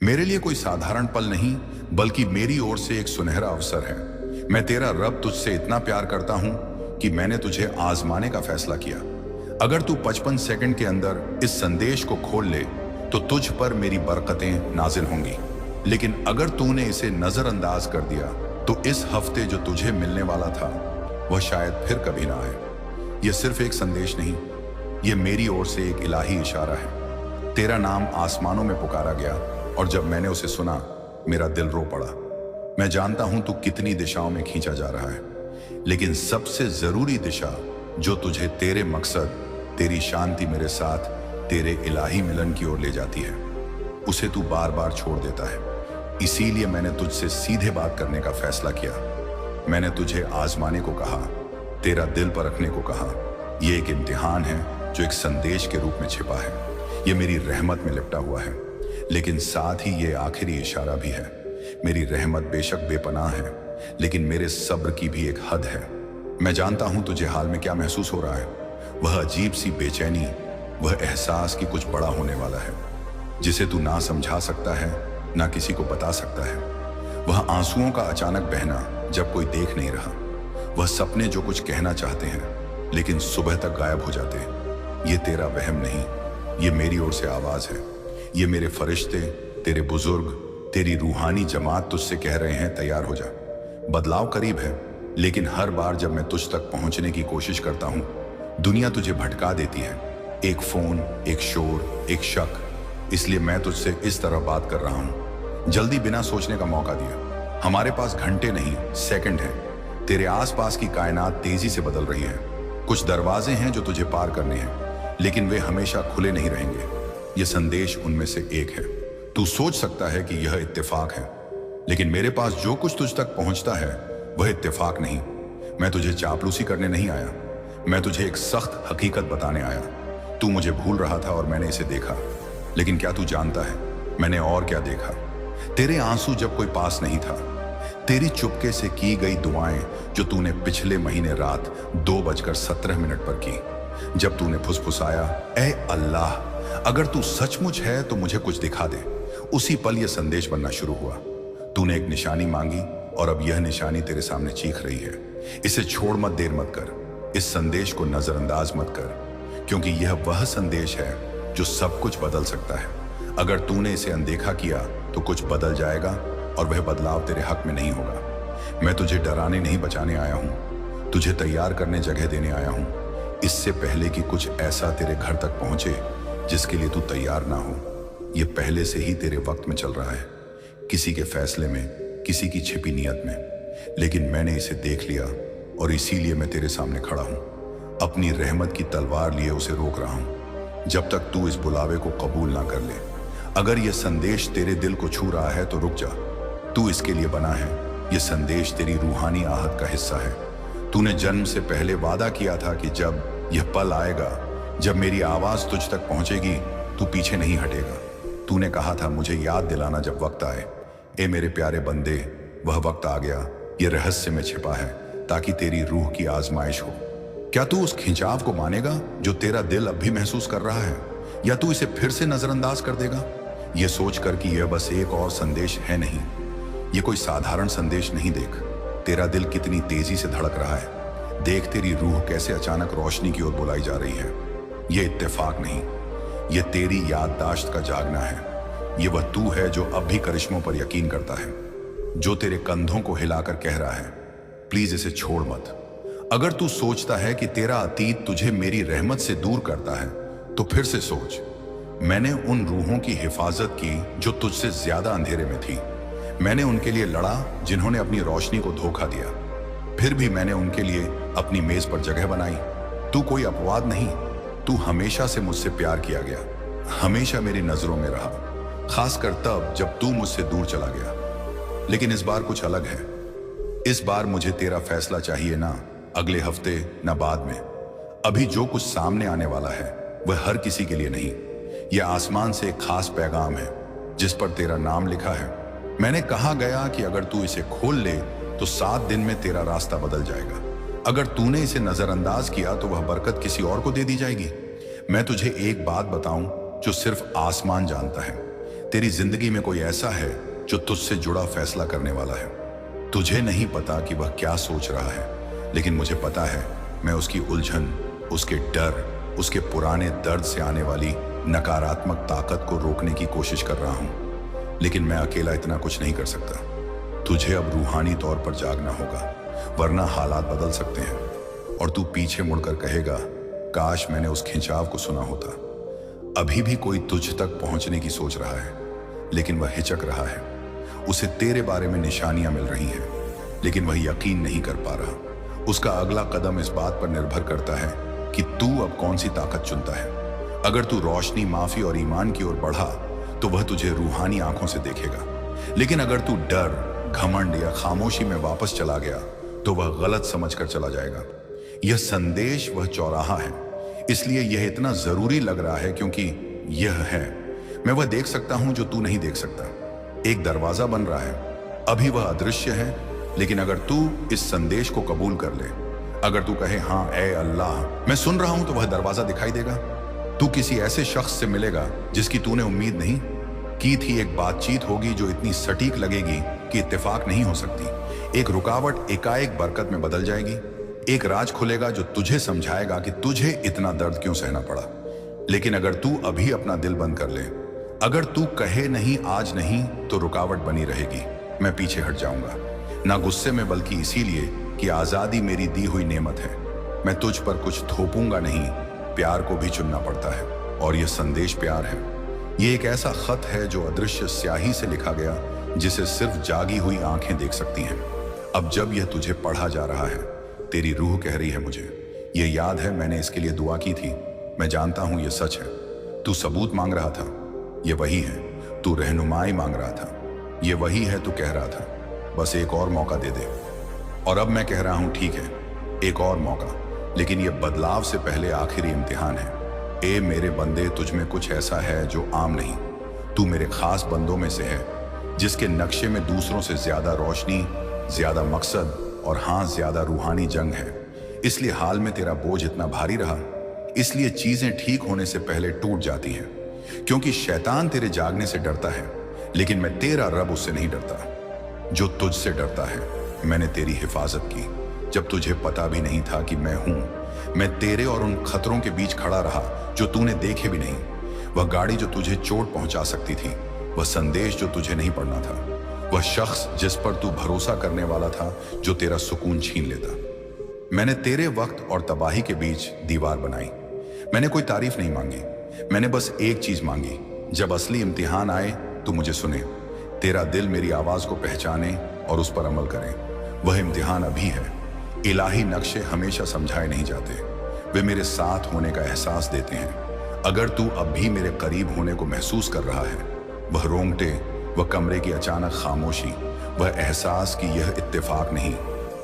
मेरे लिए कोई साधारण पल नहीं, बल्कि मेरी ओर से एक सुनहरा अवसर है। मैं तेरा रब तुझसे इतना प्यार करता हूं कि मैंने तुझे आजमाने का फैसला किया। अगर तू 55 सेकंड के अंदर इस संदेश को खोल ले तो तुझ पर मेरी बरकतें नाजिल होंगी, लेकिन अगर तूने इसे नजरअंदाज कर दिया तो इस हफ्ते जो तुझे मिलने वाला था वह शायद फिर कभी ना आए। यह सिर्फ एक संदेश नहीं, यह मेरी ओर से एक इलाही इशारा है। तेरा नाम आसमानों में पुकारा गया और जब मैंने उसे सुना मेरा दिल रो पड़ा। मैं जानता हूं तू कितनी दिशाओं में खींचा जा रहा है, लेकिन सबसे जरूरी दिशा जो तुझे तेरे मकसद, तेरी शांति मेरे साथ, तेरे इलाही मिलन की ओर ले जाती है, उसे तू बार बार छोड़ देता है। इसीलिए मैंने तुझसे सीधे बात करने का फैसला किया। मैंने तुझे आजमाने को कहा, तेरा दिल परखने को कहा। यह एक इम्तिहान है जो एक संदेश के रूप में छिपा है। यह मेरी रहमत में लिपटा हुआ है, लेकिन साथ ही ये आखिरी इशारा भी है। मेरी रहमत बेशक बेपनाह है, लेकिन मेरे सब्र की भी एक हद है। मैं जानता हूं तुझे हाल में क्या महसूस हो रहा है, वह अजीब सी बेचैनी, वह एहसास कि कुछ बड़ा होने वाला है, जिसे तू ना समझा सकता है, ना किसी को बता सकता है। वह आंसुओं का अचानक बहना जब कोई देख नहीं रहा, वह सपने जो कुछ कहना चाहते हैं लेकिन सुबह तक गायब हो जाते हैं। ये तेरा वहम नहीं, ये मेरी ओर से आवाज है। ये मेरे फरिश्ते, तेरे बुजुर्ग, तेरी रूहानी जमात तुझसे कह रहे हैं, तैयार हो जा। बदलाव करीब है, लेकिन हर बार जब मैं तुझ तक पहुंचने की कोशिश करता हूं, दुनिया तुझे भटका देती है। एक फोन, एक शोर, एक शक। इसलिए मैं तुझसे इस तरह बात कर रहा हूं। जल्दी, बिना सोचने का मौका दिया। हमारे पास घंटे नहीं, सेकंड हैं। तेरे आसपास की कायनात तेजी से बदल रही है। कुछ दरवाजे हैं जो तुझे पार करने हैं, लेकिन वे हमेशा खुले नहीं रहेंगे। यह संदेश उनमें से एक है। तू सोच सकता है कि यह इत्तेफाक है, लेकिन मेरे पास जो कुछ तुझ तक पहुंचता है वह इत्तेफाक नहीं। मैं तुझे चापलूसी करने नहीं आया, मैं तुझे एक सख्त हकीकत बताने आया। तू मुझे भूल रहा था और मैंने इसे देखा, लेकिन क्या तू जानता है मैंने और क्या देखा? तेरे आंसू जब कोई पास नहीं था, तेरी चुपके से की गई दुआएं जो तूने पिछले महीने रात 2:17 पर की, जब तूने फुसफुसाया, ऐ अल्लाह, अगर तू सचमुच है तो मुझे कुछ दिखा दे। उसी पल यह संदेश बनना शुरू हुआ। तूने एक निशानी मांगी और अब यह निशानी तेरे सामने चीख रही है। इसे छोड़ मत, देर मत कर। इस संदेश को नजरअंदाज मत कर, क्योंकि यह वह संदेश है जो सब कुछ बदल सकता है। अगर तूने इसे अनदेखा किया तो कुछ बदल जाएगा और वह बदलाव तेरे हक में नहीं होगा। मैं तुझे डराने नहीं, बचाने आया हूं। तुझे तैयार करने, जगह देने आया हूं, इससे पहले कि कुछ ऐसा तेरे घर तक पहुंचे जिसके लिए तू तैयार ना हो। यह पहले से ही तेरे वक्त में चल रहा है, किसी के फैसले में, किसी की छिपी नियत में। लेकिन मैंने इसे देख लिया और इसीलिए मैं तेरे सामने खड़ा हूं। अपनी रहमत की तलवार लिए उसे रोक रहा हूं, जब तक तू इस बुलावे को कबूल ना कर ले। अगर यह संदेश तेरे दिल को छू रहा है तो रुक जा। तू इसके लिए बना है। यह संदेश तेरी रूहानी आहत का हिस्सा है। तूने जन्म से पहले वादा किया था कि जब यह पल आएगा, जब मेरी आवाज तुझ तक पहुंचेगी, तू पीछे नहीं हटेगा। तूने कहा था मुझे याद दिलाना जब वक्त आए। ए मेरे प्यारे बंदे, वह वक्त आ गया। यह रहस्य में छिपा है ताकि तेरी रूह की आजमाइश हो। क्या तू उस खिंचाव को मानेगा जो तेरा दिल अब भी महसूस कर रहा है, या तू इसे फिर से नजरअंदाज कर देगा, यह सोचकर कि यह बस एक और संदेश है? नहीं, यह कोई साधारण संदेश नहीं। देख तेरा दिल कितनी तेजी से धड़क रहा है। देख तेरी रूह कैसे अचानक रोशनी की ओर बुलाई जा रही है। यह इत्तेफाक नहीं, यह तेरी याददाश्त का जागना है। यह वह तू है जो अब भी करिश्मों पर यकीन करता है, जो तेरे कंधों को हिलाकर कह रहा है, प्लीज इसे छोड़ मत। अगर तू सोचता है कि तेरा अतीत तुझे मेरी रहमत से दूर करता है, तो फिर से सोच। मैंने उन रूहों की हिफाजत की जो तुझसे ज्यादा अंधेरे में थी। मैंने उनके लिए लड़ा जिन्होंने अपनी रोशनी को धोखा दिया। फिर भी मैंने उनके लिए अपनी मेज पर जगह बनाई। तू कोई अपवाद नहीं, तू हमेशा से मुझसे प्यार किया गया, हमेशा मेरी नजरों में रहा, खासकर तब जब तू मुझसे दूर चला गया। लेकिन इस बार कुछ अलग है। इस बार मुझे तेरा फैसला चाहिए, ना अगले हफ्ते, ना बाद में। अभी जो कुछ सामने आने वाला है वह हर किसी के लिए नहीं। यह आसमान से एक खास पैगाम है जिस पर तेरा नाम लिखा है। मैंने कहा गया कि अगर तू इसे खोल ले तो 7 दिन में तेरा रास्ता बदल जाएगा। अगर तूने इसे नजरअंदाज किया तो वह बरकत किसी और को दे दी जाएगी। मैं तुझे एक बात बताऊं जो सिर्फ आसमान जानता है। तेरी जिंदगी में कोई ऐसा है जो तुझसे जुड़ा फैसला करने वाला है। तुझे नहीं पता कि वह क्या सोच रहा है, लेकिन मुझे पता है मैं उसकी उलझन, उसके डर, उसके पुराने दर्द से आने वाली नकारात्मक ताकत को रोकने की कोशिश कर रहा हूं। लेकिन मैं अकेला इतना कुछ नहीं कर सकता। तुझे अब रूहानी तौर पर जागना होगा, वरना हालात बदल सकते हैं और तू पीछे मुड़कर कहेगा, काश मैंने उस खिंचाव को सुना होता। अभी भी कोई तुझ तक पहुंचने की सोच रहा है, लेकिन वह हिचक रहा है। उसे तेरे बारे में निशानियां मिल रही हैं, लेकिन वह यकीन नहीं कर पा रहा। उसका अगला कदम इस बात पर निर्भर करता है कि तू अब कौन सी ताकत चुनता है। अगर तू रोशनी, माफी और ईमान की ओर बढ़ा तो वह तुझे रूहानी आंखों से देखेगा, लेकिन अगर तू डर, घमंड या खामोशी में वापस चला गया तो वह गलत समझकर चला जाएगा। यह संदेश वह चौराहा है, इसलिए यह इतना जरूरी लग रहा है क्योंकि यह है, मैं वह देख सकता हूं जो तू नहीं देख सकता। एक दरवाजा बन रहा है, अभी वह अदृश्य है, लेकिन अगर तू इस संदेश को कबूल कर ले, अगर तू कहे हाँ ए अल्लाह मैं सुन रहा हूं, तो वह दरवाजा दिखाई देगा। तू किसी ऐसे शख्स से मिलेगा जिसकी तूने उम्मीद नहीं की थी। एक बातचीत होगी जो इतनी सटीक लगेगी कि इत्तेफाक नहीं हो सकती। एक रुकावट एकाएक बरकत में बदल जाएगी। एक राज खुलेगा जो तुझे समझाएगा कि तुझे इतना दर्द क्यों सहना पड़ा। लेकिन अगर तू अभी अपना दिल बंद कर ले, अगर तू कहे नहीं आज नहीं, तो रुकावट बनी रहेगी। मैं पीछे हट जाऊंगा, ना गुस्से में बल्कि इसीलिए कि आजादी मेरी दी हुई नेमत है। मैं तुझ पर कुछ थोपूंगा नहीं, प्यार को भी चुनना पड़ता है और यह संदेश प्यार है। यह एक ऐसा खत है जो अदृश्य स्याही से लिखा गया, जिसे सिर्फ जागी हुई आंखें देख सकती हैं। अब जब यह तुझे पढ़ा जा रहा है, तेरी रूह कह रही है मुझे, यह याद है मैंने इसके लिए दुआ की थी। मैं जानता हूं यह सच है। तू सबूत मांग रहा था, यह वही है। तू रहनुमाई मांग रहा था, यह वही है। तू कह रहा था बस एक और मौका दे दे, और अब मैं कह रहा हूं ठीक है, एक और मौका, लेकिन यह बदलाव से पहले आखिरी इम्तिहान है। ए मेरे बंदे, तुझ में कुछ ऐसा है जो आम नहीं। तू मेरे खास बंदों में से है, जिसके नक्शे में दूसरों से ज्यादा रोशनी, ज्यादा मकसद और हाँ ज्यादा रूहानी जंग है। इसलिए हाल में तेरा बोझ इतना भारी रहा, इसलिए चीजें ठीक होने से पहले टूट जाती हैं, क्योंकि शैतान तेरे जागने से डरता है, लेकिन मैं तेरा रब उससे नहीं डरता जो तुझसे डरता है। मैंने तेरी हिफाजत की जब तुझे पता भी नहीं था कि मैं हूं। मैं तेरे और उन खतरों के बीच खड़ा रहा जो तूने देखे भी नहीं। वह गाड़ी जो तुझे चोट पहुंचा सकती थी, वह संदेश जो तुझे नहीं पढ़ना था, वह शख्स जिस पर तू भरोसा करने वाला था जो तेरा सुकून छीन लेता। मैंने तेरे वक्त और तबाही के बीच दीवार बनाई। मैंने कोई तारीफ नहीं मांगी, मैंने बस एक चीज मांगी, जब असली इम्तिहान आए तो मुझे सुने। तेरा दिल मेरी आवाज को पहचाने और उस पर अमल करे। वह इम्तिहान अभी है। इलाही नक्शे हमेशा समझाए नहीं जाते, वे मेरे साथ होने का एहसास देते हैं। अगर तू अब भी मेरे करीब होने को महसूस कर रहा है, वह रोंगटे, वह कमरे की अचानक खामोशी, वह एहसास कि यह इत्तेफाक नहीं,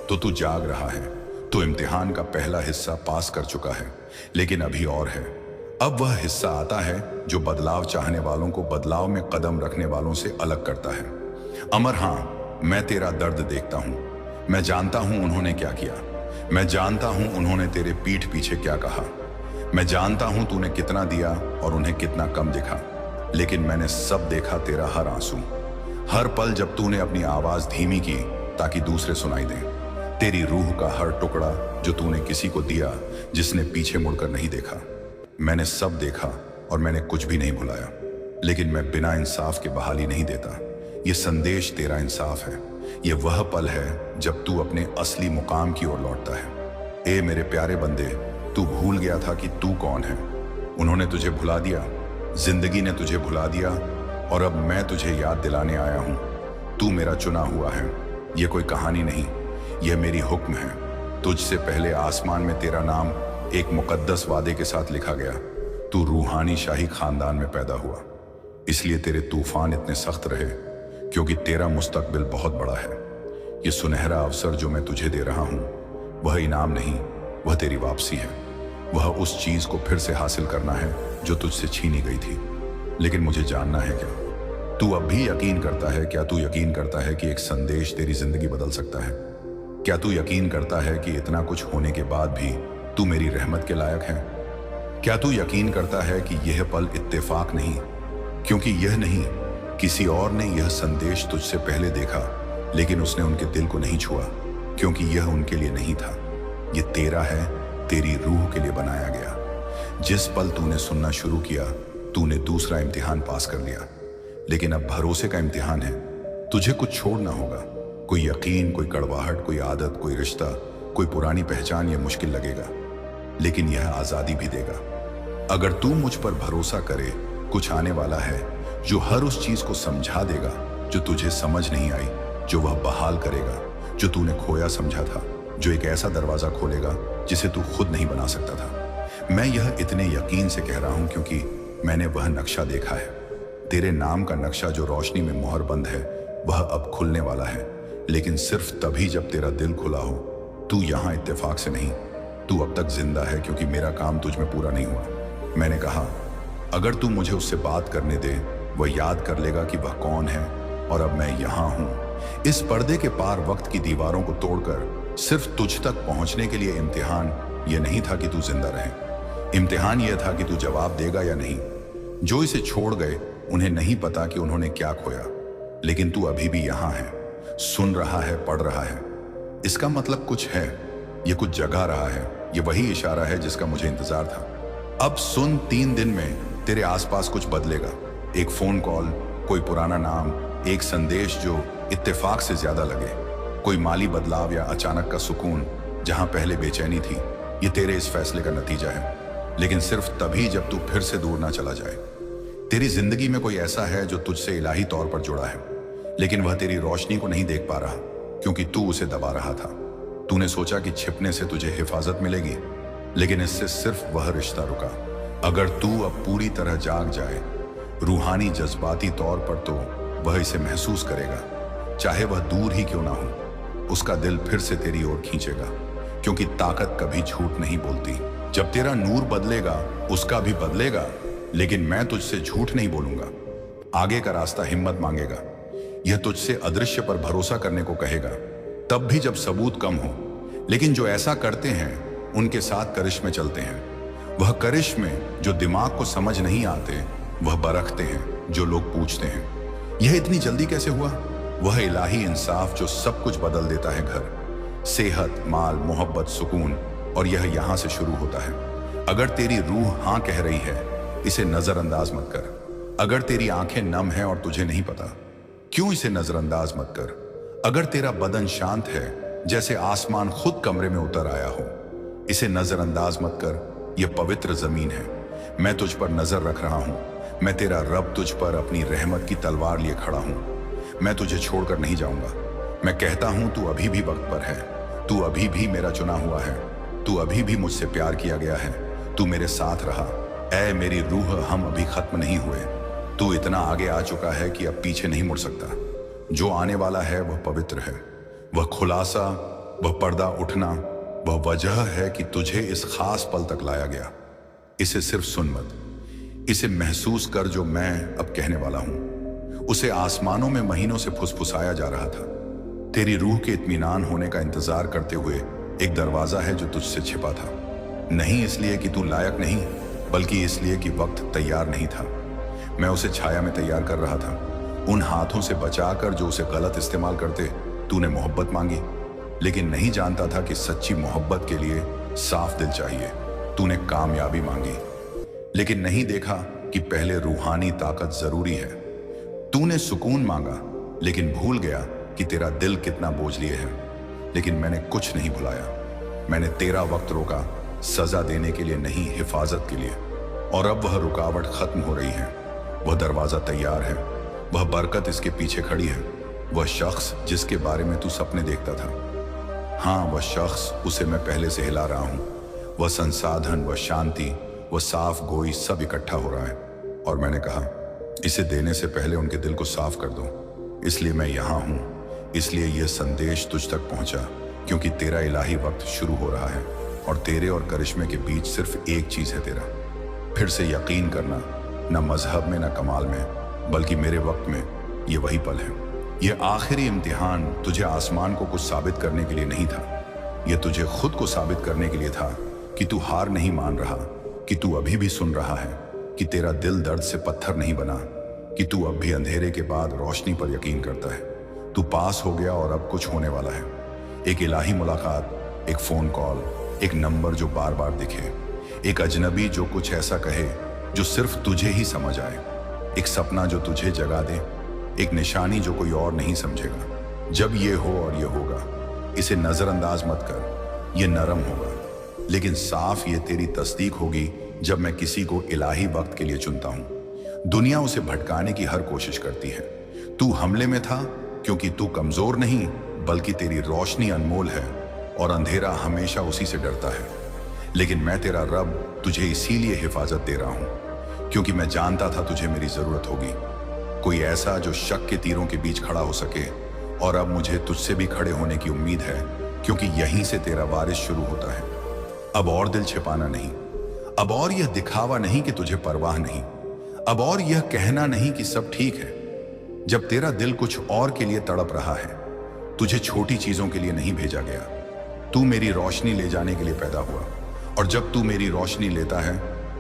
तो तू जाग रहा है। तो इम्तिहान का पहला हिस्सा पास कर चुका है, लेकिन अभी और है। अब वह हिस्सा आता है जो बदलाव चाहने वालों को बदलाव में कदम रखने वालों से अलग करता है। अमर, हाँ मैं तेरा दर्द देखता हूं। मैं जानता हूं उन्होंने क्या किया। मैं जानता हूं उन्होंने तेरे पीठ पीछे क्या कहा। मैं जानता हूं तूने कितना दिया और उन्हें कितना कम दिखा, लेकिन मैंने सब देखा, तेरा हर आंसू, हर पल जब तूने अपनी आवाज धीमी की ताकि दूसरे सुनाई दें, तेरी रूह का हर टुकड़ा जो तूने किसी को दिया जिसने पीछे मुड़कर नहीं देखा। मैंने सब देखा और मैंने कुछ भी नहीं भुलाया, लेकिन मैं बिना इंसाफ के बहाली नहीं देता। ये संदेश तेरा इंसाफ है। ये वह पल है जब तू अपने असली मुकाम की ओर लौटता है। ए मेरे प्यारे बंदे, तू भूल गया था कि तू कौन है। उन्होंने तुझे भुला दिया, जिंदगी ने तुझे भुला दिया, और अब मैं तुझे याद दिलाने आया हूं, तू मेरा चुना हुआ है। यह कोई कहानी नहीं, यह मेरी हुक्म है। तुझसे पहले आसमान में तेरा नाम एक मुकद्दस वादे के साथ लिखा गया। तू रूहानी शाही खानदान में पैदा हुआ, इसलिए तेरे तूफान इतने सख्त रहे, क्योंकि तेरा मुस्तकबिल बहुत बड़ा है। ये सुनहरा अवसर जो मैं तुझे दे रहा हूं, वह इनाम नहीं, वह तेरी वापसी है। वह उस चीज को फिर से हासिल करना है जो तुझसे छीनी गई थी। लेकिन मुझे जानना है क्या तू अब भी यकीन करता है? क्या तू यकीन करता है कि एक संदेश तेरी जिंदगी बदल सकता है? क्या तू यकीन करता है कि इतना कुछ होने के बाद भी तू मेरी रहमत के लायक है? क्या तू यकीन करता है कि यह पल इत्तेफाक नहीं, क्योंकि यह नहीं, किसी और ने यह संदेश तुझसे पहले देखा, लेकिन उसने उनके दिल को नहीं छुआ, क्योंकि यह उनके लिए नहीं था। यह तेरा है, तेरी रूह के लिए बनाया गया। जिस पल तूने सुनना शुरू किया, तूने दूसरा इम्तिहान पास कर लिया। लेकिन अब भरोसे का इम्तिहान है। तुझे कुछ छोड़ना होगा। कोई यकीन, कोई कड़वाहट, कोई आदत, कोई रिश्ता, कोई पुरानी पहचान। यह मुश्किल लगेगा, लेकिन यह आज़ादी भी देगा। अगर तू मुझ पर भरोसा करे, कुछ आने वाला है जो हर उस चीज को समझा देगा जो तुझे समझ नहीं आई, जो वह बहाल करेगा जो तूने खोया समझा था, जो एक ऐसा दरवाजा खोलेगा जिसे तू खुद नहीं बना सकता था। मैं यह इतने यकीन से कह रहा हूं क्योंकि मैंने वह नक्शा देखा है। तेरे नाम का नक्शा जो रोशनी में मोहर बंद है, वह अब खुलने वाला है, लेकिन सिर्फ तभी जब तेरा दिल खुला हो। तू यहां इत्तेफाक से नहीं, तू अब तक जिंदा है क्योंकि मेरा काम तुझ में पूरा नहीं हुआ। मैंने कहा, अगर तू मुझे उससे बात करने दे, वह याद कर लेगा कि वह कौन है, और अब मैं यहां हूं। इस पर्दे के पार वक्त की दीवारों को तोड़कर सिर्फ तुझ तक पहुंचने के लिए इम्तिहान यह नहीं था कि तू जिंदा रहे। इम्तिहान यह था कि तू जवाब देगा या नहीं। जो इसे छोड़ गए, उन्हें नहीं पता कि उन्होंने क्या खोया, लेकिन तू अभी भी यहां है, सुन रहा है, पढ़ रहा है। इसका मतलब कुछ है, यह कुछ जगा रहा है। यह वही इशारा है जिसका मुझे इंतजार था। अब सुन, 3 दिन में तेरे आसपास कुछ बदलेगा। एक फोन कॉल, कोई पुराना नाम, एक संदेश जो इत्तेफाक से ज्यादा लगे, कोई माली बदलाव या अचानक का सुकून जहां पहले बेचैनी थी। ये तेरे इस फैसले का नतीजा है, लेकिन सिर्फ तभी जब तू फिर से दूर ना चला जाए। तेरी जिंदगी में कोई ऐसा है जो तुझसे इलाही तौर पर जुड़ा है, लेकिन वह तेरी रोशनी को नहीं देख पा रहा क्योंकि तू उसे दबा रहा था। तूने सोचा कि छिपने से तुझे हिफाजत मिलेगी, लेकिन इससे सिर्फ वह रिश्ता रुका। अगर तू अब पूरी तरह जाग जाए, रूहानी जज्बाती तौर पर, तो वह इसे महसूस करेगा, चाहे वह दूर ही क्यों ना हो। उसका दिल फिर से तेरी ओर खींचेगा, क्योंकि ताकत कभी झूठ नहीं बोलती। जब तेरा नूर बदलेगा, उसका भी बदलेगा, लेकिन मैं तुझसे झूठ नहीं बोलूंगा। आगे का रास्ता हिम्मत मांगेगा, यह तुझसे अदृश्य पर भरोसा करने को कहेगा, तब भी जब सबूत कम हो। लेकिन जो ऐसा करते हैं, उनके साथ करिश्मे चलते हैं। वह करिश्मे जो दिमाग को समझ नहीं आते, वह बरखते हैं जो लोग पूछते हैं, यह इतनी जल्दी कैसे हुआ? वह इलाही इंसाफ जो सब कुछ बदल देता है। घर, सेहत, माल, मोहब्बत, सुकून, और यह यहां से शुरू होता है। अगर तेरी रूह हां कह रही है, इसे नजरअंदाज मत कर। अगर तेरी आंखें नम हैं और तुझे नहीं पता, क्यों इसे नजरअंदाज मत कर। अगर तेरा बदन शांत है, जैसे आसमान खुद कमरे में उतर आया हो, इसे नजरअंदाज मत कर। यह पवित्र जमीन है, मैं तुझ पर नजर रख रहा हूं। मैं तेरा रब तुझ पर अपनी रहमत की तलवार लिए खड़ा हूं। मैं तुझे छोड़कर नहीं जाऊंगा। मैं कहता हूं, तू अभी भी वक्त पर है, तू अभी भी मेरा चुना हुआ है, तू अभी भी मुझसे प्यार किया गया है, तू मेरे साथ रहा। ऐ मेरी रूह, हम अभी खत्म नहीं हुए। तू इतना आगे आ चुका है कि अब पीछे नहीं मुड़ सकता। जो आने वाला है वह पवित्र है, वह खुलासा, वह पर्दा उठना, वह वजह है कि तुझे इस खास पल तक लाया गया। इसे सिर्फ सुन मत, इसे महसूस कर जो मैं अब कहने वाला हूं। उसे आसमानों में महीनों से फुसफुसाया जा रहा था। तेरी रूह के इत्मीनान होने का इंतजार करते हुए एक दरवाजा है जो तुझसे छिपा था। नहीं इसलिए कि तू लायक नहीं, बल्कि इसलिए कि वक्त तैयार नहीं था। मैं उसे छाया में तैयार कर रहा था, उन हाथों से बचाकर जो उसे गलत इस्तेमाल करते। तूने मोहब्बत मांगी, लेकिन नहीं जानता था कि सच्ची मोहब्बत के लिए साफ दिल चाहिए। तूने कामयाबी मांगी, लेकिन नहीं देखा कि पहले रूहानी ताकत जरूरी है। तूने सुकून मांगा, लेकिन भूल गया कि तेरा दिल कितना बोझ लिए है। लेकिन मैंने कुछ नहीं भुलाया। मैंने तेरा वक्त रोका, सजा देने के लिए नहीं, हिफाजत के लिए। और अब वह रुकावट खत्म हो रही है, वह दरवाजा तैयार है, वह बरकत इसके पीछे खड़ी है। वह शख्स जिसके बारे में तू सपने देखता था, हाँ वह शख्स, उसे मैं पहले से हिला रहा हूं। वह संसाधन, वह शांति, वह साफ गोई, सब इकट्ठा हो रहा है। और मैंने कहा, इसे देने से पहले उनके दिल को साफ कर दो। इसलिए मैं यहां हूं, इसलिए यह संदेश तुझ तक पहुंचा, क्योंकि तेरा इलाही वक्त शुरू हो रहा है। और तेरे और करिश्मे के बीच सिर्फ एक चीज है, तेरा फिर से यकीन करना। न मजहब में, न कमाल में, बल्कि मेरे वक्त में। ये वही पल है। यह आखिरी इम्तिहान तुझे आसमान को कुछ साबित करने के लिए नहीं था, यह तुझे खुद को साबित करने के लिए था कि तू हार नहीं मान रहा, कि तू अभी भी सुन रहा है, कि तेरा दिल दर्द से पत्थर नहीं बना, कि तू अब भी अंधेरे के बाद रोशनी पर यकीन करता है। तू पास हो गया और अब कुछ होने वाला है। एक इलाही मुलाकात, एक फोन कॉल, एक नंबर जो बार बार दिखे, एक अजनबी जो कुछ ऐसा कहे जो सिर्फ तुझे ही समझ आए, एक सपना जो तुझे जगा दे, एक निशानी जो कोई और नहीं समझेगा। जब ये हो और ये होगा, इसे नजरअंदाज मत कर, ये नरम होगा, लेकिन साफ ये तेरी तस्दीक होगी जब मैं किसी को इलाही वक्त के लिए चुनता हूं। दुनिया उसे भटकाने की हर कोशिश करती है। तू हमले में था क्योंकि तू कमजोर नहीं, बल्कि तेरी रोशनी अनमोल है और अंधेरा हमेशा उसी से डरता है। लेकिन मैं तेरा रब तुझे इसीलिए हिफाजत दे रहा हूं क्योंकि मैं जानता था तुझे मेरी जरूरत होगी। कोई ऐसा जो शक के तीरों के बीच खड़ा हो सके, और अब मुझे तुझसे भी खड़े होने की उम्मीद है क्योंकि यहीं से तेरा वारिस शुरू होता है। अब और दिल छिपाना नहीं, अब और यह दिखावा नहीं कि तुझे परवाह नहीं, अब और यह कहना नहीं कि सब ठीक है। जब तेरा दिल कुछ और के लिए तड़प रहा है, तुझे छोटी चीजों के लिए नहीं भेजा गया। तू मेरी रोशनी ले जाने के लिए पैदा हुआ, और जब तू मेरी रोशनी लेता है,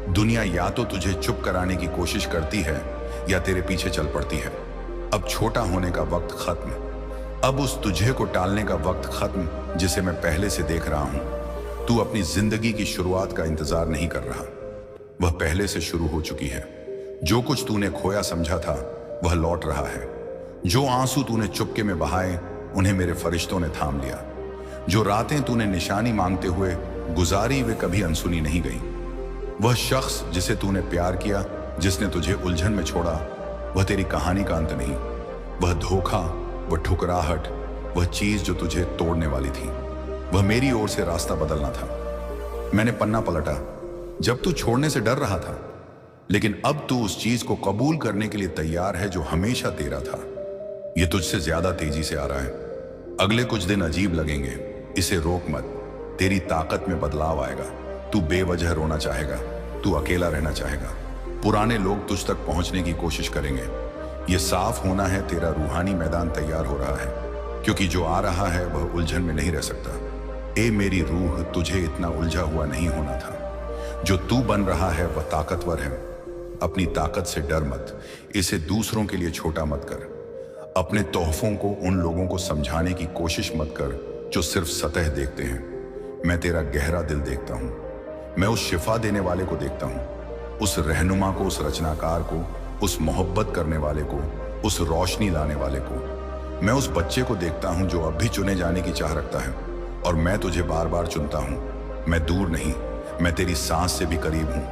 दुनिया या तो तुझे चुप कराने की कोशिश करती है या तेरे पीछे चल पड़ती है। अब छोटा होने का वक्त खत्म, अब उस तुझे को टालने का वक्त खत्म जिसे मैं पहले से देख रहा हूं। तू अपनी जिंदगी की शुरुआत का इंतजार नहीं कर रहा, वह पहले से शुरू हो चुकी है। जो कुछ तूने खोया समझा था वह लौट रहा है। जो आंसू तूने चुपके में बहाए उन्हें मेरे फरिश्तों ने थाम लिया। जो रातें तूने निशानी मांगते हुए गुजारी वे कभी अनसुनी नहीं गई। वह शख्स जिसे तूने प्यार किया, जिसने तुझे उलझन में छोड़ा, वह तेरी कहानी का अंत नहीं। वह धोखा, वह ठुकराहट, वह चीज जो तुझे तोड़ने वाली थी, वह मेरी ओर से रास्ता बदलना था। मैंने पन्ना पलटा जब तू छोड़ने से डर रहा था, लेकिन अब तू उस चीज को कबूल करने के लिए तैयार है जो हमेशा तेरा था। यह तुझसे ज्यादा तेजी से आ रहा है। अगले कुछ दिन अजीब लगेंगे, इसे रोक मत। तेरी ताकत में बदलाव आएगा। तू बेवजह रोना चाहेगा, तू अकेला रहना चाहेगा, पुराने लोग तुझ तक पहुंचने की कोशिश करेंगे। यह साफ होना है, तेरा रूहानी मैदान तैयार हो रहा है, क्योंकि जो आ रहा है वह उलझन में नहीं रह सकता। ए मेरी रूह, तुझे इतना उलझा हुआ नहीं होना था। जो तू बन रहा है वह ताकतवर है। अपनी ताकत से डर मत, इसे दूसरों के लिए छोटा मत कर। अपने तोहफों को उन लोगों को समझाने की कोशिश मत कर जो सिर्फ सतह देखते हैं। मैं तेरा गहरा दिल देखता हूं। मैं उस शिफा देने वाले को देखता हूं, उस रहनुमा को, उस रचनाकार को, उस मोहब्बत करने वाले को, उस रोशनी लाने वाले को। मैं उस बच्चे को देखता हूं जो अब भी चुने जाने की चाह रखता है, और मैं तुझे बार बार चुनता हूं। मैं दूर नहीं, मैं तेरी सांस से भी करीब हूं,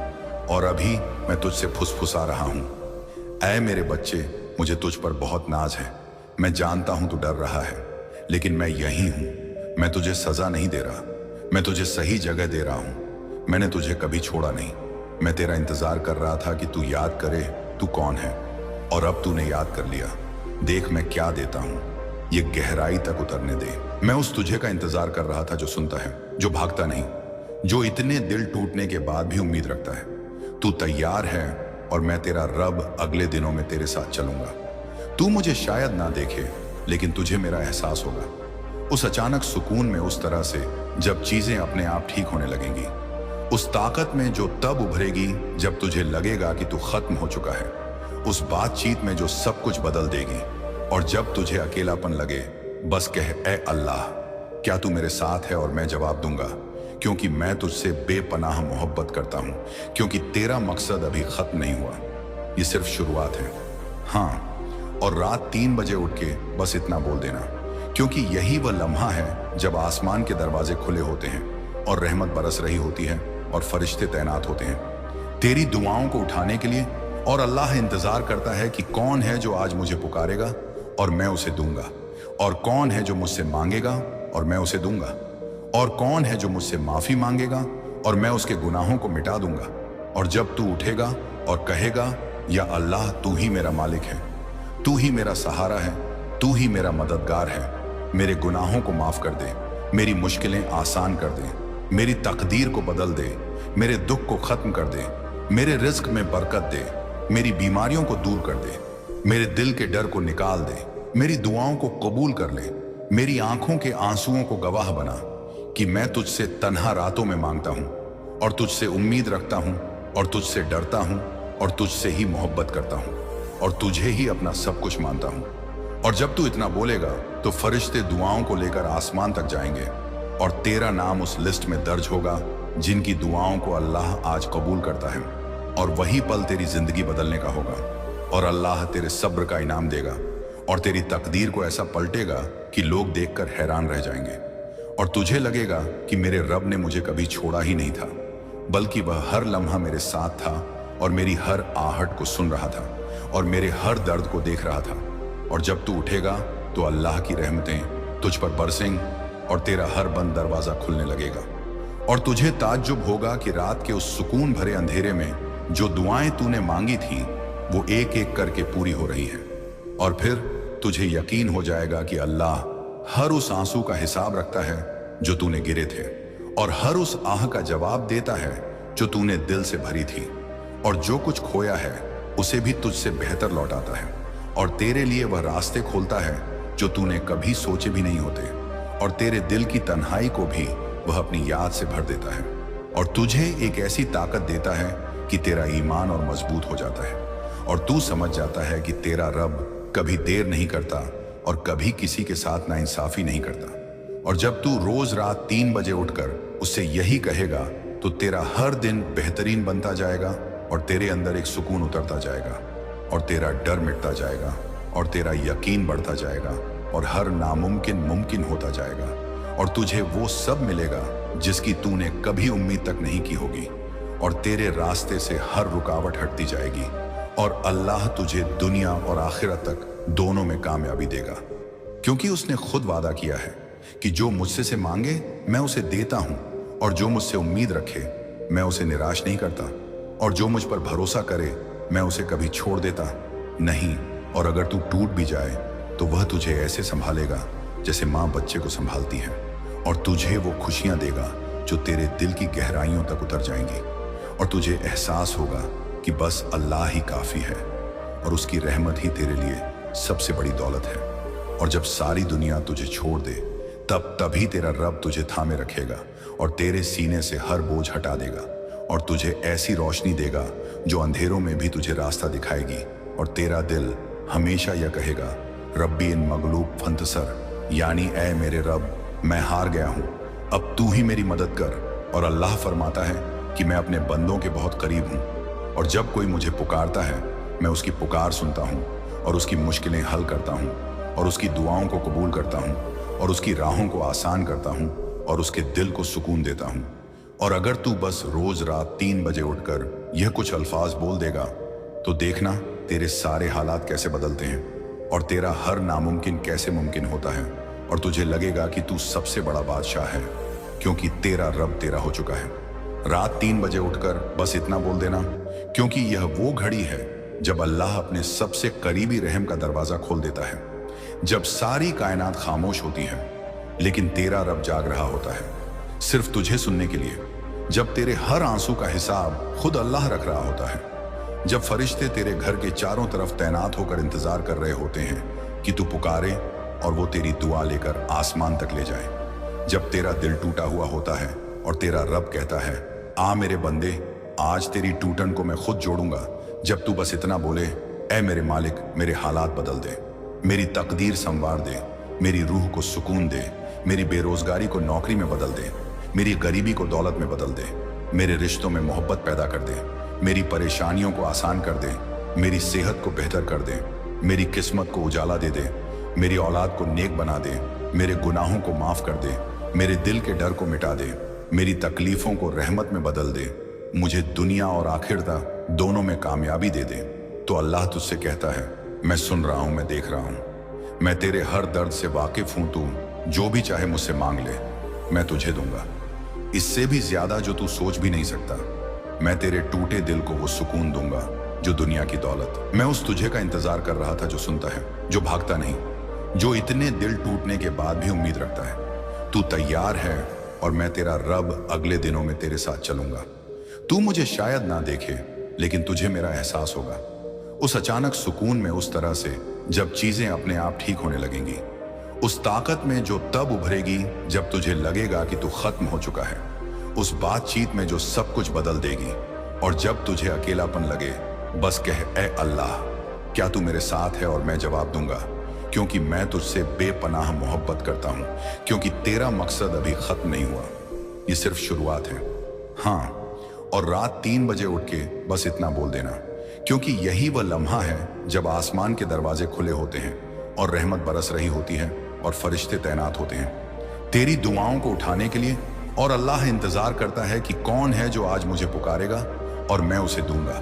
और अभी मैं तुझसे फुसफुसा रहा हूं। ऐ मेरे बच्चे, मुझे तुझ पर बहुत नाज है। मैं जानता हूं तू डर रहा है, लेकिन मैं यही हूं। मैं तुझे सजा नहीं दे रहा, मैं तुझे सही जगह दे रहा हूं। मैंने तुझे कभी छोड़ा नहीं। मैं तेरा इंतजार कर रहा था कि तू याद करे तू कौन है, और अब तूने याद कर लिया। देख मैं क्या देता हूं, ये गहराई तक उतरने दे। मैं उस तुझे का इंतजार कर रहा था जो सुनता है, जो भागता नहीं, जो इतने दिल टूटने के बाद भी उम्मीद रखता है। तू तैयार है, और मैं तेरा रब अगले दिनों में तेरे साथ चलूंगा। तू मुझे शायद ना देखे, लेकिन तुझे मेरा एहसास होगा। उस अचानक सुकून में, उस तरह से जब चीजें अपने आप ठीक होने लगेंगी। उस ताकत में जो तब उभरेगी जब तुझे लगेगा कि तू खत्म हो चुका है। उस बातचीत में जो सब कुछ बदल देगी, और जब तुझे अकेलापन लगे, बस कह, ए अल्लाह, क्या तू मेरे साथ है? और मैं जवाब दूंगा, क्योंकि मैं तुझसे बेपनाह मोहब्बत करता हूं, क्योंकि तेरा मकसद अभी खत्म नहीं हुआ, ये सिर्फ शुरुआत है। हाँ, और रात 3 बजे उठ के बस इतना बोल देना, क्योंकि यही वह लम्हा है जब आसमान के दरवाजे खुले होते हैं और रहमत बरस रही होती है और फरिश्ते तैनात होते हैं तेरी दुआओं को उठाने के लिए। और अल्लाह इंतजार करता है कि कौन है जो आज मुझे पुकारेगा और मैं उसे दूंगा, और कौन है जो मुझसे मांगेगा और मैं उसे दूंगा, और कौन है जो मुझसे माफी मांगेगा और मैं उसके गुनाहों को मिटा दूंगा। और जब तू उठेगा और कहेगा, या अल्लाह, तू ही मेरा मालिक है, तू ही मेरा सहारा है, तू ही मेरा मददगार है, मेरे गुनाहों को माफ कर दे, मेरी मुश्किलें आसान कर दे, मेरी तकदीर को बदल दे, मेरे दुख को खत्म कर दे, मेरे रिज्क में बरकत दे, मेरी बीमारियों को दूर कर दे, मेरे दिल के डर को निकाल दे, मेरी दुआओं को कबूल कर ले, मेरी आंखों के आंसुओं को गवाह बना कि मैं तुझसे तन्हा रातों में मांगता हूं, और तुझसे उम्मीद रखता हूं, और तुझसे डरता हूं, और तुझसे ही मोहब्बत करता हूं। और तुझे ही अपना सब कुछ मानता हूं। और जब तू इतना बोलेगा तो फरिश्ते दुआओं को लेकर आसमान तक जाएंगे और तेरा नाम उस लिस्ट में दर्ज होगा जिनकी दुआओं को अल्लाह आज कबूल करता है। और वही पल तेरी जिंदगी बदलने का होगा और अल्लाह तेरे सब्र का इनाम देगा और तेरी तकदीर को ऐसा पलटेगा कि लोग देखकर हैरान रह जाएंगे। और तुझे लगेगा कि मेरे रब ने मुझे कभी छोड़ा ही नहीं था, बल्कि वह हर लम्हा मेरे साथ था और मेरी हर आहट को सुन रहा था और मेरे हर दर्द को देख रहा था। और जब तू उठेगा तो अल्लाह की रहमतें तुझ पर बरसेंगी और तेरा हर बंद दरवाजा खुलने लगेगा। और तुझे ताज्जुब होगा कि रात के उस सुकून भरे अंधेरे में जो दुआएं तूने मांगी थी वो एक एक करके पूरी हो रही हैं। और फिर तुझे यकीन हो जाएगा कि अल्लाह हर उस आंसू का हिसाब रखता है जो तूने गिरे थे और हर उस आह का जवाब देता है जो तूने दिल से भरी थी। और जो कुछ खोया है उसे भी तुझसे बेहतर लौटाता है और तेरे लिए वह रास्ते खोलता है जो तूने कभी सोचे भी नहीं होते। और तेरे दिल की तन्हाई को भी वह अपनी याद से भर देता है और तुझे एक ऐसी ताकत देता है कि तेरा ईमान और मजबूत हो जाता है और तू समझ जाता है कि तेरा रब कभी देर नहीं करता और कभी किसी के साथ नाइंसाफी नहीं करता। और जब तू रोज रात 3 बजे उठकर उससे यही कहेगा तो तेरा हर दिन बेहतरीन बनता जाएगा और तेरे अंदर एक सुकून उतरता जाएगा और तेरा डर मिटता जाएगा और तेरा यकीन बढ़ता जाएगा और हर नामुमकिन मुमकिन होता जाएगा और तुझे वो सब मिलेगा जिसकी तूने कभी उम्मीद तक नहीं की होगी और तेरे रास्ते से हर रुकावट हटती जाएगी और अल्लाह तुझे दुनिया और आखिरत तक दोनों में कामयाबी देगा। क्योंकि उसने खुद वादा किया है कि जो मुझसे से मांगे मैं उसे देता हूं और जो मुझसे उम्मीद रखे मैं उसे निराश नहीं करता और जो मुझ पर भरोसा करे मैं उसे कभी छोड़ देता नहीं। और अगर तू टूट भी जाए तो वह तुझे ऐसे संभालेगा जैसे माँ बच्चे को संभालती है और तुझे वो खुशियां देगा जो तेरे दिल की गहराइयों तक उतर जाएंगी और तुझे एहसास होगा कि बस अल्लाह ही काफी है और उसकी रहमत ही तेरे लिए सबसे बड़ी दौलत है। और जब सारी दुनिया तुझे छोड़ दे तभी तेरा रब तुझे थामे रखेगा और तेरे सीने से हर बोझ हटा देगा और तुझे ऐसी रोशनी देगा जो अंधेरों में भी तुझे रास्ता दिखाएगी। और तेरा दिल हमेशा यह कहेगा रब्बी इन मगलूब फंतसर, यानी ऐ मेरे रब मैं हार गया हूँ, अब तू ही मेरी मदद कर। और अल्लाह फरमाता है कि मैं अपने बंदों के बहुत करीब हूँ और जब कोई मुझे पुकारता है मैं उसकी पुकार सुनता हूँ और उसकी मुश्किलें हल करता हूँ और उसकी दुआओं को कबूल करता हूँ और उसकी राहों को आसान करता हूँ और उसके दिल को सुकून देता हूँ। और अगर तू बस रोज रात 3 बजे उठकर यह कुछ अल्फाज बोल देगा तो देखना तेरे सारे हालात कैसे बदलते हैं और तेरा हर नामुमकिन कैसे मुमकिन होता है और तुझे लगेगा कि तू सबसे बड़ा बादशाह है क्योंकि तेरा रब तेरा हो चुका है। रात 3 बजे उठकर बस इतना बोल देना, क्योंकि यह वो घड़ी है जब अल्लाह अपने सबसे करीबी रहम का दरवाजा खोल देता है, जब सारी कायनात खामोश होती है लेकिन तेरा रब जाग रहा होता है सिर्फ तुझे सुनने के लिए, जब तेरे हर आंसू का हिसाब खुद अल्लाह रख रहा होता है, जब फरिश्ते तेरे घर के चारों तरफ तैनात होकर इंतजार कर रहे होते हैं कि तू पुकारे और वो तेरी दुआ लेकर आसमान तक ले जाए, जब तेरा दिल टूटा हुआ होता है और तेरा रब कहता है आ मेरे बंदे आज तेरी टूटन को मैं खुद जोड़ूंगा, जब तू बस इतना बोले ऐ मेरे मालिक मेरे हालात बदल दे, मेरी तकदीर संवार दे, मेरी रूह को सुकून दे, मेरी बेरोजगारी को नौकरी में बदल दे, मेरी गरीबी को दौलत में बदल दे, मेरे रिश्तों में मोहब्बत पैदा कर दे, मेरी परेशानियों को आसान कर दे, मेरी सेहत को बेहतर कर दे, मेरी किस्मत को उजाला दे दे, मेरी औलाद को नेक बना दे, मेरे गुनाहों को माफ कर दे, मेरे दिल के डर को मिटा दे, मेरी तकलीफों को रहमत में बदल दे, मुझे दुनिया और आखिरत दोनों में कामयाबी दे दे। तो अल्लाह तुझसे कहता है मैं सुन रहा हूं, मैं देख रहा हूं, मैं तेरे हर दर्द से वाकिफ हूं, तू जो भी चाहे मुझसे मांग ले मैं तुझे दूंगा, इससे भी ज्यादा जो तू सोच भी नहीं सकता। मैं तेरे टूटे दिल को वो सुकून दूंगा जो दुनिया की दौलत। मैं उस तुझे का इंतजार कर रहा था जो सुनता है, जो भागता नहीं, जो इतने दिल टूटने के बाद भी उम्मीद रखता है। तू तैयार है और मैं तेरा रब अगले दिनों में तेरे साथ चलूंगा। तू मुझे शायद ना देखे लेकिन तुझे मेरा एहसास होगा, उस अचानक सुकून में, उस तरह से जब चीजें अपने आप ठीक होने लगेंगी, उस ताकत में जो तब उभरेगी जब तुझे लगेगा कि तू खत्म हो चुका है, उस बातचीत में जो सब कुछ बदल देगी। और जब तुझे अकेलापन लगे बस कह ए अल्लाह क्या तू मेरे साथ है? और मैं जवाब दूंगा, क्योंकि मैं तुझसे बेपनाह मोहब्बत करता हूं, क्योंकि तेरा मकसद अभी खत्म नहीं हुआ, ये सिर्फ शुरुआत है। हाँ, और रात 3 बजे उठ के बस इतना बोल देना, क्योंकि यही वह लम्हा है जब आसमान के दरवाजे खुले होते हैं और रहमत बरस रही होती है और फरिश्ते तैनात होते हैं तेरी दुआओं को उठाने के लिए। और अल्लाह इंतजार करता है कि कौन है जो आज मुझे पुकारेगा और मैं उसे दूंगा,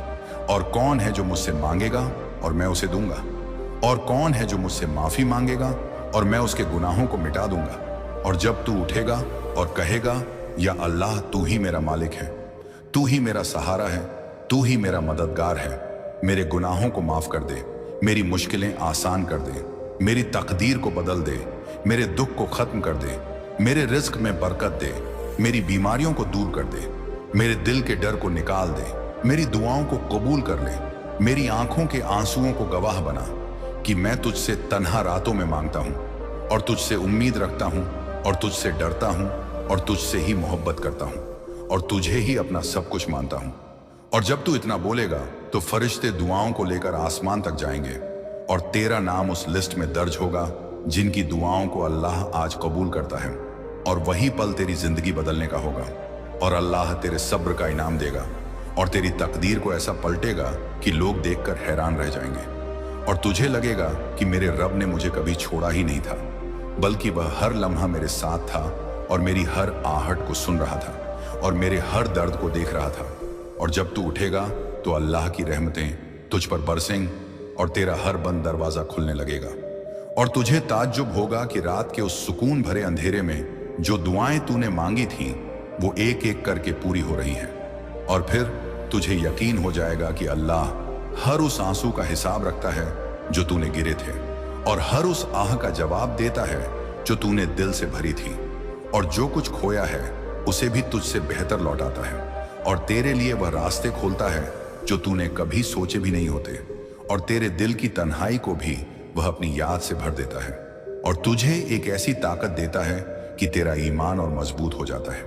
और कौन है जो मुझसे मांगेगा और मैं उसे दूंगा, और कौन है जो मुझसे माफी मांगेगा और मैं उसके गुनाहों को मिटा दूंगा। और जब तू उठेगा और कहेगा, या अल्लाह तू ही मेरा मालिक है, तू ही मेरा सहारा है, तू ही मेरा मददगार है, मेरे गुनाहों को माफ कर दे, मेरी मुश्किलें आसान कर दे, मेरी तकदीर को बदल दे, मेरे दुख को खत्म कर दे, मेरे रिज्क में बरकत दे, मेरी बीमारियों को दूर कर दे, मेरे दिल के डर को निकाल दे, मेरी दुआओं को कबूल कर ले, मेरी आंखों के आंसुओं को गवाह बना कि मैं तुझसे तन्हा रातों में मांगता हूं और तुझसे उम्मीद रखता हूं और तुझसे डरता हूं और तुझसे ही मोहब्बत करता हूं और तुझे ही अपना सब कुछ मानता हूं। और जब तू इतना बोलेगा तो फरिश्ते दुआओं को लेकर आसमान तक जाएंगे और तेरा नाम उस लिस्ट में दर्ज होगा जिनकी दुआओं को अल्लाह आज कबूल करता है। और वही पल तेरी जिंदगी बदलने का होगा और अल्लाह तेरे सब्र का इनाम देगा और तेरी तकदीर को ऐसा पलटेगा कि लोग देखकर हैरान रह जाएंगे और तुझे लगेगा कि मेरे रब ने मुझे कभी छोड़ा ही नहीं था, बल्कि वह हर लम्हा मेरे साथ था और मेरी हर आहट को सुन रहा था और मेरे हर दर्द को देख रहा था। और जब तू उठेगा तो अल्लाह की रहमतें तुझ पर बरसेंगी और तेरा हर बंद दरवाजा खुलने लगेगा और तुझे ताज्जुब होगा कि रात के उस सुकून भरे अंधेरे में जो दुआएं तूने मांगी थीं वो एक एक करके पूरी हो रही हैं। और फिर तुझे यकीन हो जाएगा कि अल्लाह हर उस आंसू का हिसाब रखता है जो तूने गिरे थे और हर उस आह का जवाब देता है जो तूने दिल से भरी थी, और जो कुछ खोया है उसे भी तुझसे बेहतर लौटाता है और तेरे लिए वह रास्ते खोलता है जो तूने कभी सोचे भी नहीं होते, और तेरे दिल की तन्हाई को भी वह अपनी याद से भर देता है और तुझे एक ऐसी ताकत देता है कि तेरा ईमान और मजबूत हो जाता है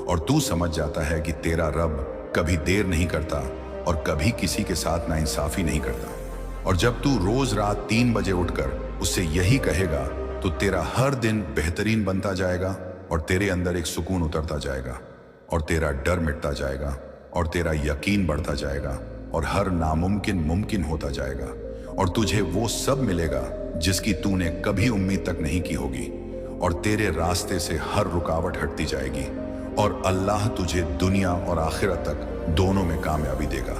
और तू समझ जाता है कि तेरा रब कभी देर नहीं करता और कभी किसी के साथ नाइंसाफी नहीं करता। और जब तू रोज रात 3 बजे उठकर उससे यही कहेगा तो तेरा हर दिन बेहतरीन बनता जाएगा और तेरे अंदर एक सुकून उतरता जाएगा और तेरा डर मिटता जाएगा और तेरा यकीन बढ़ता जाएगा और हर नामुमकिन मुमकिन होता जाएगा और तुझे वो सब मिलेगा जिसकी तूने कभी उम्मीद तक नहीं की होगी और तेरे रास्ते से हर रुकावट हटती जाएगी और अल्लाह तुझे दुनिया और आखिरत तक दोनों में कामयाबी देगा,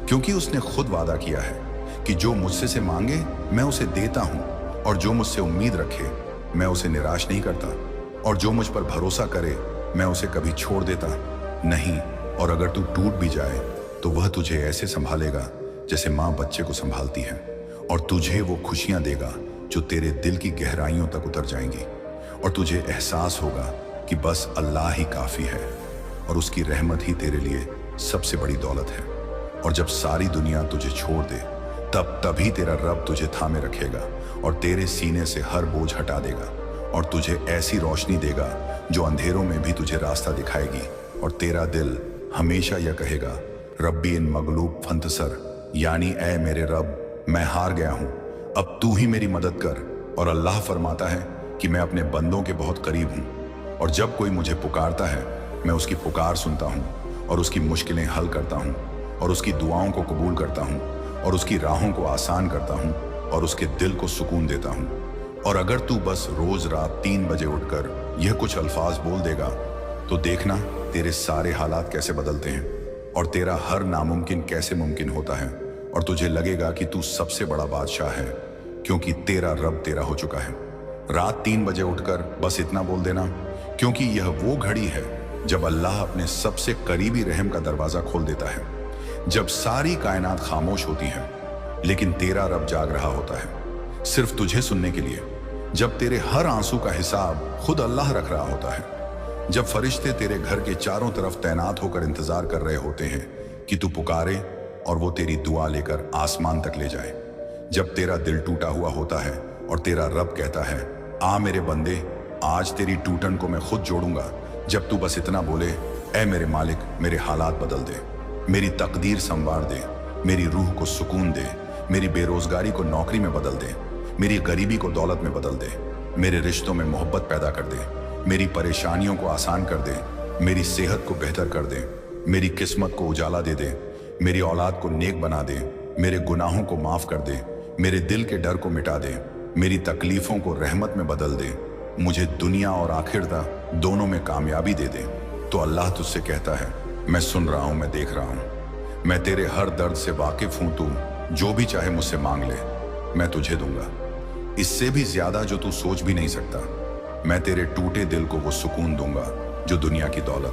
क्योंकि उसने खुद वादा किया है कि जो मुझसे से मांगे मैं उसे देता हूं और जो मुझसे उम्मीद रखे मैं उसे निराश नहीं करता और जो मुझ पर भरोसा करे मैं उसे कभी छोड़ देता नहीं। और अगर तू टूट भी जाए तो वह तुझे ऐसे संभालेगा जैसे माँ बच्चे को संभालती है और तुझे वो खुशियां देगा जो तेरे दिल की गहराइयों तक उतर जाएंगी और तुझे एहसास होगा कि बस अल्लाह ही काफ़ी है और उसकी रहमत ही तेरे लिए सबसे बड़ी दौलत है। और जब सारी दुनिया तुझे छोड़ दे तभी तेरा रब तुझे थामे रखेगा और तेरे सीने से हर बोझ हटा देगा और तुझे ऐसी रोशनी देगा जो अंधेरों में भी तुझे रास्ता दिखाएगी और तेरा दिल हमेशा यह कहेगा, रब्बी इन मगलूब फंतसर, यानी ऐ मेरे रब मैं हार गया हूँ, अब तू ही मेरी मदद कर। और अल्लाह फरमाता है कि मैं अपने बंदों के बहुत करीब हूँ और जब कोई मुझे पुकारता है मैं उसकी पुकार सुनता हूँ और उसकी मुश्किलें हल करता हूँ और उसकी दुआओं को कबूल करता हूँ और उसकी राहों को आसान करता हूँ और उसके दिल को सुकून देता हूँ। और अगर तू बस रोज रात 3 बजे उठकर यह कुछ अल्फाज बोल देगा तो देखना तेरे सारे हालात कैसे बदलते हैं और तेरा हर नामुमकिन कैसे मुमकिन होता है और तुझे लगेगा कि तू सबसे बड़ा बादशाह है, क्योंकि तेरा रब तेरा हो चुका है। रात 3 बजे उठकर बस इतना बोल देना, क्योंकि यह वो घड़ी है जब अल्लाह अपने सबसे करीबी रहम का दरवाजा खोल देता है, जब सारी कायनात खामोश होती है लेकिन तेरा रब जाग रहा होता है सिर्फ तुझे सुनने के लिए, जब तेरे हर आंसू का हिसाब खुद अल्लाह रख रहा होता है, जब फरिश्ते तेरे घर के चारों तरफ तैनात होकर इंतजार कर रहे होते हैं कि तू पुकारे और वो तेरी दुआ लेकर आसमान तक ले जाए, जब तेरा दिल टूटा हुआ होता है और तेरा रब कहता है, आ मेरे बंदे आज तेरी टूटन को मैं खुद जोड़ूंगा, जब तू बस इतना बोले, ऐ मेरे मालिक मेरे हालात बदल दे, मेरी तकदीर संवार दे, मेरी रूह को सुकून दे, मेरी बेरोजगारी को नौकरी में बदल दे, मेरी गरीबी को दौलत में बदल दे, मेरे रिश्तों में मोहब्बत पैदा कर दे, मेरी परेशानियों को आसान कर दे, मेरी सेहत को बेहतर कर दे, मेरी किस्मत को उजाला दे दे, मेरी औलाद को नेक बना दे, मेरे गुनाहों को माफ कर दे, मेरे दिल के डर को मिटा दे, मेरी तकलीफों को रहमत में बदल दे, मुझे दुनिया और आखिरत दोनों में कामयाबी दे दे। तो अल्लाह तुझसे कहता है, मैं सुन रहा हूं, मैं देख रहा हूं, मैं तेरे हर दर्द से वाकिफ हूं, तू जो भी चाहे मुझसे मांग ले, मैं तुझे दूंगा, इससे भी ज्यादा जो तू सोच भी नहीं सकता। मैं तेरे टूटे दिल को वो सुकून दूंगा जो दुनिया की दौलत